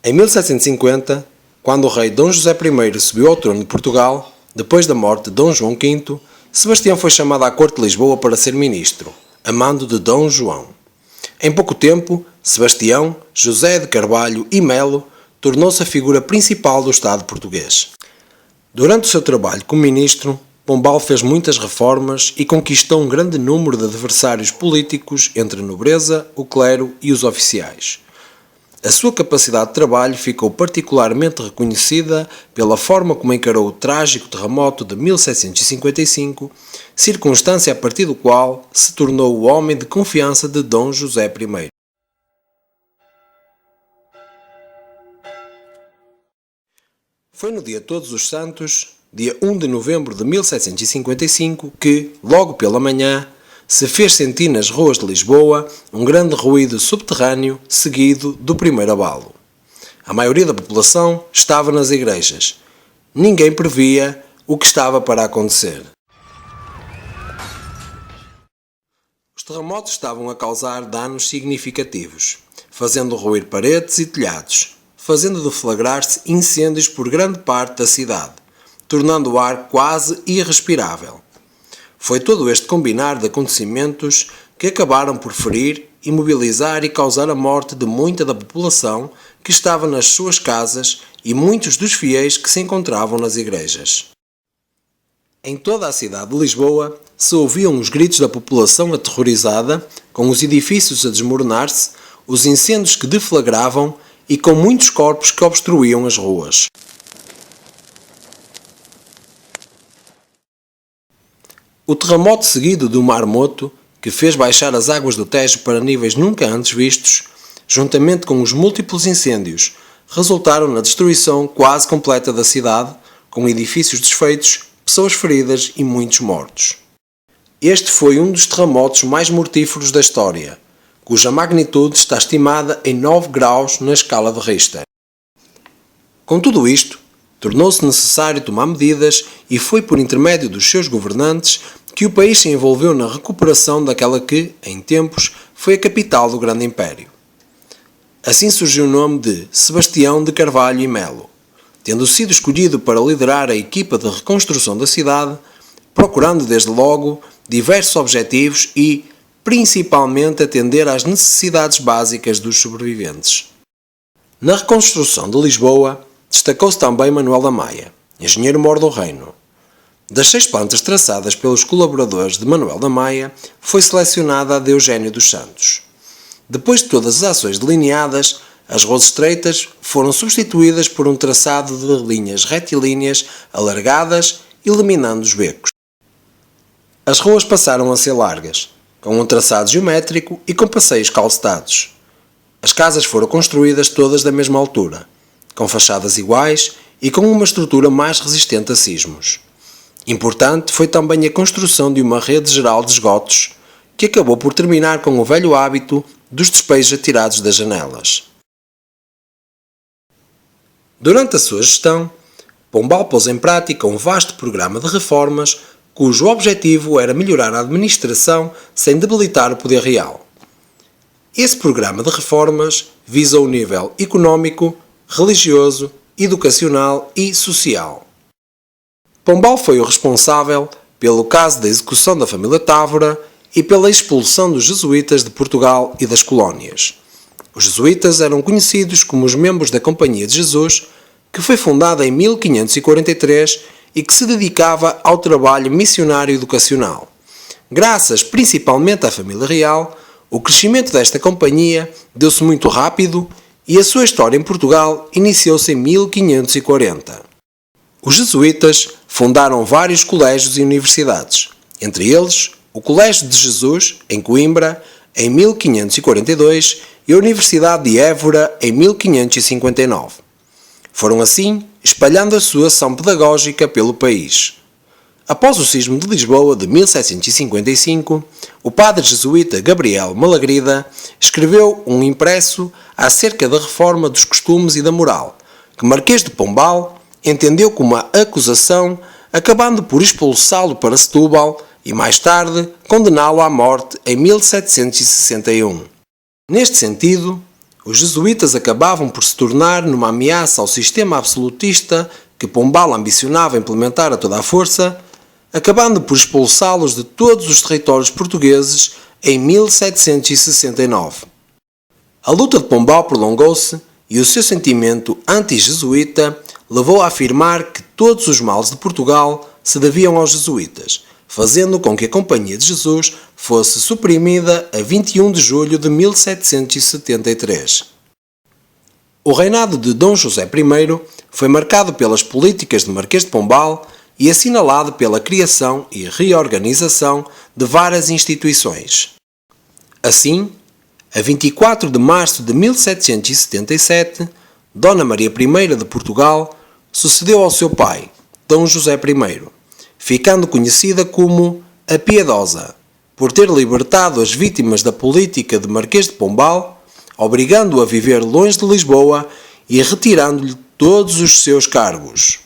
Em 1750, quando o rei Dom José I subiu ao trono de Portugal, depois da morte de Dom João V, Sebastião foi chamado à corte de Lisboa para ser ministro, a mando de Dom João. Em pouco tempo, Sebastião, José de Carvalho e Melo tornou-se a figura principal do Estado português. Durante o seu trabalho como ministro, Pombal fez muitas reformas e conquistou um grande número de adversários políticos entre a nobreza, o clero e os oficiais. A sua capacidade de trabalho ficou particularmente reconhecida pela forma como encarou o trágico terremoto de 1755, circunstância a partir do qual se tornou o homem de confiança de Dom José I. Foi no dia de Todos os Santos, dia 1 de novembro de 1755, que, logo pela manhã, se fez sentir nas ruas de Lisboa um grande ruído subterrâneo seguido do primeiro abalo. A maioria da população estava nas igrejas. Ninguém previa o que estava para acontecer. Os terremotos estavam a causar danos significativos, fazendo ruir paredes e telhados, fazendo deflagrar-se incêndios por grande parte da cidade, tornando o ar quase irrespirável. Foi todo este combinar de acontecimentos que acabaram por ferir, imobilizar e causar a morte de muita da população que estava nas suas casas e muitos dos fiéis que se encontravam nas igrejas. Em toda a cidade de Lisboa se ouviam os gritos da população aterrorizada, com os edifícios a desmoronar-se, os incêndios que deflagravam e com muitos corpos que obstruíam as ruas. O terremoto seguido do maremoto, que fez baixar as águas do Tejo para níveis nunca antes vistos, juntamente com os múltiplos incêndios, resultaram na destruição quase completa da cidade, com edifícios desfeitos, pessoas feridas e muitos mortos. Este foi um dos terremotos mais mortíferos da história, cuja magnitude está estimada em 9 graus na escala de Richter. Com tudo isto, tornou-se necessário tomar medidas e foi por intermédio dos seus governantes que o país se envolveu na recuperação daquela que, em tempos, foi a capital do grande império. Assim surgiu o nome de Sebastião de Carvalho e Melo, tendo sido escolhido para liderar a equipa de reconstrução da cidade, procurando desde logo diversos objetivos e, principalmente, atender às necessidades básicas dos sobreviventes. Na reconstrução de Lisboa, destacou-se também Manuel da Maia, engenheiro-mor do reino. Das 6 plantas traçadas pelos colaboradores de Manuel da Maia, foi selecionada a de Eugênio dos Santos. Depois de todas as ações delineadas, as ruas estreitas foram substituídas por um traçado de linhas retilíneas alargadas, eliminando os becos. As ruas passaram a ser largas, com um traçado geométrico e com passeios calçados. As casas foram construídas todas da mesma altura, com fachadas iguais e com uma estrutura mais resistente a sismos. Importante foi também a construção de uma rede geral de esgotos, que acabou por terminar com o velho hábito dos despejos atirados das janelas. Durante a sua gestão, Pombal pôs em prática um vasto programa de reformas, cujo objetivo era melhorar a administração sem debilitar o poder real. Esse programa de reformas visa o nível económico, religioso, educacional e social. Pombal foi o responsável pelo caso da execução da família Távora e pela expulsão dos jesuítas de Portugal e das colónias. Os jesuítas eram conhecidos como os membros da Companhia de Jesus, que foi fundada em 1543 e que se dedicava ao trabalho missionário educacional. Graças principalmente à família real, o crescimento desta companhia deu-se muito rápido e a sua história em Portugal iniciou-se em 1540. Os jesuítas fundaram vários colégios e universidades, entre eles o Colégio de Jesus, em Coimbra, em 1542 e a Universidade de Évora, em 1559. Foram assim espalhando a sua ação pedagógica pelo país. Após o sismo de Lisboa de 1755, o padre jesuíta Gabriel Malagrida escreveu um impresso acerca da reforma dos costumes e da moral, que Marquês de Pombal entendeu como uma acusação, acabando por expulsá-lo para Setúbal e, mais tarde, condená-lo à morte em 1761. Neste sentido, os jesuítas acabavam por se tornar numa ameaça ao sistema absolutista que Pombal ambicionava implementar a toda a força, acabando por expulsá-los de todos os territórios portugueses em 1769. A luta de Pombal prolongou-se e o seu sentimento anti-jesuíta levou a afirmar que todos os males de Portugal se deviam aos jesuítas, fazendo com que a Companhia de Jesus fosse suprimida a 21 de julho de 1773. O reinado de Dom José I foi marcado pelas políticas de Marquês de Pombal e assinalado pela criação e reorganização de várias instituições. Assim, a 24 de março de 1777, Dona Maria I de Portugal sucedeu ao seu pai, Dom José I, ficando conhecida como a Piedosa, por ter libertado as vítimas da política de Marquês de Pombal, obrigando-o a viver longe de Lisboa e retirando-lhe todos os seus cargos.